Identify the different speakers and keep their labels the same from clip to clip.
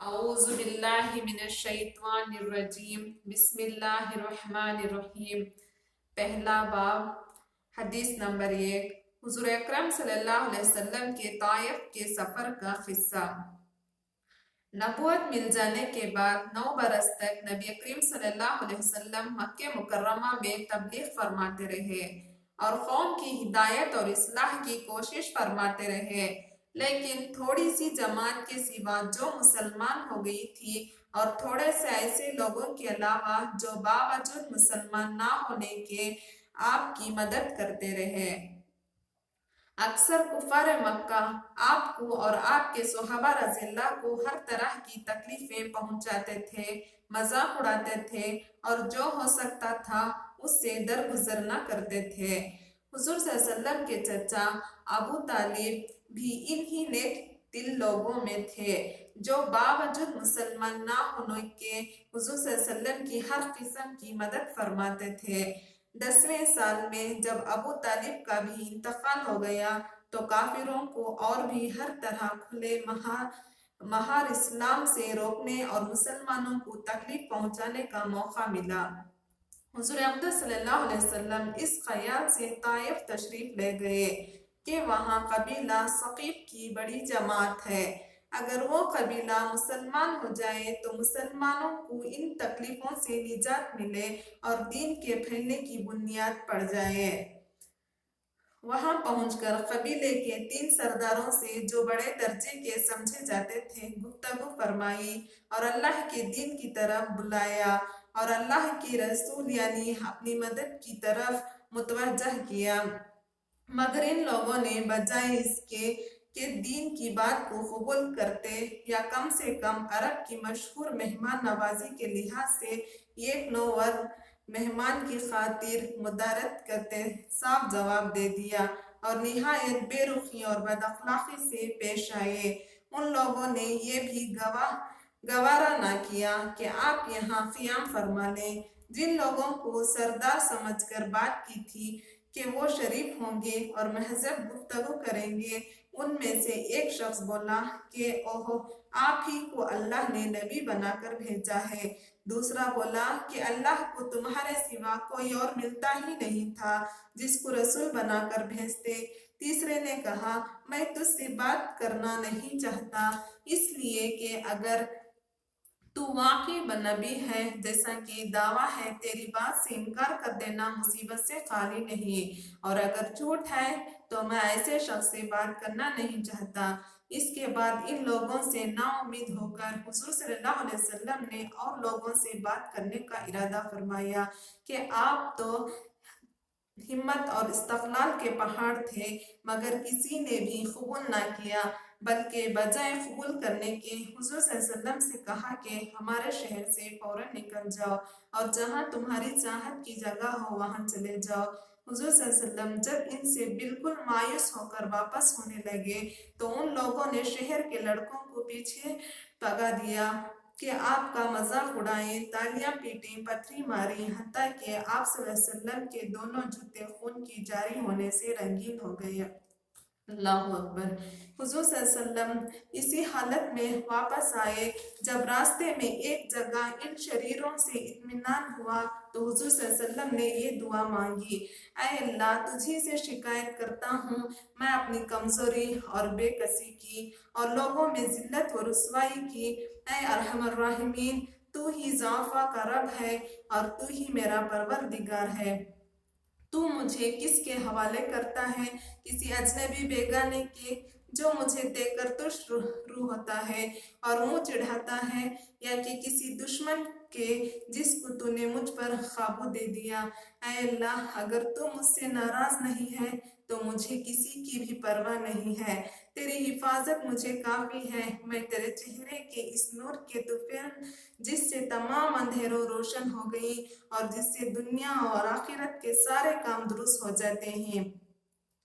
Speaker 1: اعوذ باللہ من الشیطان الرجیم بسم اللہ الرحمن الرحیم۔ پہلا باب، حدیث نمبر 1، حضور اکرم صلی اللہ علیہ وسلم کے طائف کے سفر کا قصہ۔ نبوت مل جانے کے بعد 9 برس تک نبی کریم صلی اللہ علیہ وسلم مکہ مکرمہ میں تبلیغ فرماتے رہے اور قوم کی ہدایت اور اصلاح کی کوشش فرماتے رہے، لیکن تھوڑی سی جماعت کے سوا جو مسلمان ہو گئی تھی اور تھوڑے سے ایسے لوگوں کے علاوہ جو باوجود مسلمان نہ ہونے کے آپ کی مدد کرتے رہے۔ اکثر کفار مکہ آپ کو اور آپ کے صحابہ رضی اللہ کو ہر طرح کی تکلیفیں پہنچاتے تھے، مذاق اڑاتے تھے اور جو ہو سکتا تھا اس سے درگزر نہ کرتے تھے۔ حضور صلی اللہ علیہ وسلم کے چچا ابو طالب بھی انہی نیک دل لوگوں میں تھے جو باوجود مسلمان نہ ہونے کے حضور صلی اللہ علیہ وسلم کی ہر قسم کی مدد فرماتے تھے۔ 10ویں سال میں جب ابو طالب کا بھی انتقال ہو گیا تو کافروں کو اور بھی ہر طرح کھلے مہار اسلام سے روکنے اور مسلمانوں کو تکلیف پہنچانے کا موقع ملا۔ حضور اقدس صلی اللہ علیہ وسلم اس خیال سے طائف تشریف لے گئے کہ وہاں قبیلہ ثقیف کی بڑی جماعت ہے، اگر وہ قبیلہ مسلمان ہو جائے تو مسلمانوں کو ان تکلیفوں سے نجات ملے اور دین کے پھیلنے کی بنیاد پڑ جائے۔ وہاں پہنچ کر قبیلے کے 3 سرداروں سے جو بڑے درجے کے سمجھے جاتے تھے گفتگو فرمائی اور اللہ کے دین کی طرف بلایا اور اللہ کی رسول یعنی اپنی مدد کی طرف متوجہ کیا، مگر ان لوگوں نے بجائے اس کے کہ دین کی بات کو قبول کرتے یا کم سے کم عرب کی مشہور مہمان نوازی کے لحاظ سے ایک نوور مہمان کی خاطر مدارت کرتے صاف جواب دے دیا اور نہایت بے رخی اور بد اخلاقی سے پیش آئے۔ ان لوگوں نے یہ بھی گوارا نہ کیا کہ آپ یہاں قیام فرما لیں۔ جن لوگوں کو سردار سمجھ کر بات کی تھی کہ وہ شریف ہوں گے اور مہذب گفتگو کریں گے، ان میں سے ایک شخص بولا کہ اوہ، آپ ہی کو اللہ نے نبی بنا کر بھیجا ہے۔ دوسرا بولا کہ اللہ کو تمہارے سوا کوئی اور ملتا ہی نہیں تھا جس کو رسول بنا کر بھیجتے۔ تیسرے نے کہا، میں تجھ سے بات کرنا نہیں چاہتا اس لیے کہ اگر تو واقعی نبی ہے جیسا کہ دعویٰ ہے تیری بات سے انکار کر دینا مصیبت سے خالی نہیں، اور اگر جھوٹ ہے تو میں ایسے شخص سے بات کرنا نہیں چاہتا۔ اس کے بعد ان لوگوں سے نا امید ہو کر حضور صلی اللہ علیہ وسلم نے اور لوگوں سے بات کرنے کا ارادہ فرمایا کہ آپ تو ہمت اور استقلال کے پہاڑ تھے، مگر کسی نے بھی قبول نہ کیا، بلکہ بجائے قبول کرنے کے حضور صلی اللہ علیہ وسلم سے کہا کہ ہمارے شہر سے فوراً نکل جاؤ اور جہاں تمہاری چاہت کی جگہ ہو وہاں چلے جاؤ۔ حضور صلی اللہ علیہ وسلم جب ان سے بالکل مایوس ہو کر واپس ہونے لگے تو ان لوگوں نے شہر کے لڑکوں کو پیچھے بھگا دیا کہ آپ کا مذاق اڑائیں، تالیاں پیٹیں، پتھری ماریں، حتیٰ کہ آپ صلی اللہ علیہ وسلم کے دونوں جوتے خون کی جاری ہونے سے رنگین ہو گئے۔ اللہ اکبر۔ حضور صلی اللہ علیہ وسلم اسی حالت میں واپس آئے۔ جب راستے میں ایک جگہ ان شریروں سے اطمینان ہوا تو حضور صلی اللہ علیہ وسلم نے یہ دعا مانگی، اے اللہ، تجھی سے شکایت کرتا ہوں میں اپنی کمزوری اور بے کسی کی اور لوگوں میں ذلت و رسوائی کی۔ اے ارحم الراحمین، تو ہی ضعفاء کا رب ہے اور تو ہی میرا پروردگار ہے۔ تو مجھے کس کے حوالے کرتا ہے؟ کسی اجنبی بیگانے کے جو مجھے دیکھ کر ترش روح ہوتا ہے اور منہ چڑھاتا ہے، یا کہ کسی دشمن کے جس کو تو نے مجھ پر قابو دے دیا؟ اے اللہ، اگر تو مجھ سے ناراض نہیں ہے تو مجھے کسی کی بھی پرواہ نہیں ہے، تیری حفاظت مجھے کافی ہے۔ میں تیرے چہرے کے اس نور کے طفیل جس سے تمام اندھیروں روشن ہو گئی اور جس سے دنیا اور آخرت کے سارے کام درست ہو جاتے ہیں،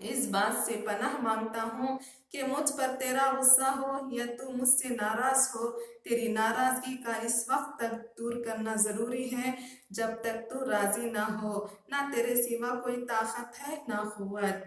Speaker 1: اس بات سے پناہ مانگتا ہوں کہ مجھ پر تیرا غصہ ہو یا تو مجھ سے ناراض ہو۔ تیری ناراضگی کا اس وقت تک دور کرنا ضروری ہے جب تک تو راضی نہ ہو۔ نہ تیرے سوا کوئی طاقت ہے نہ قوت۔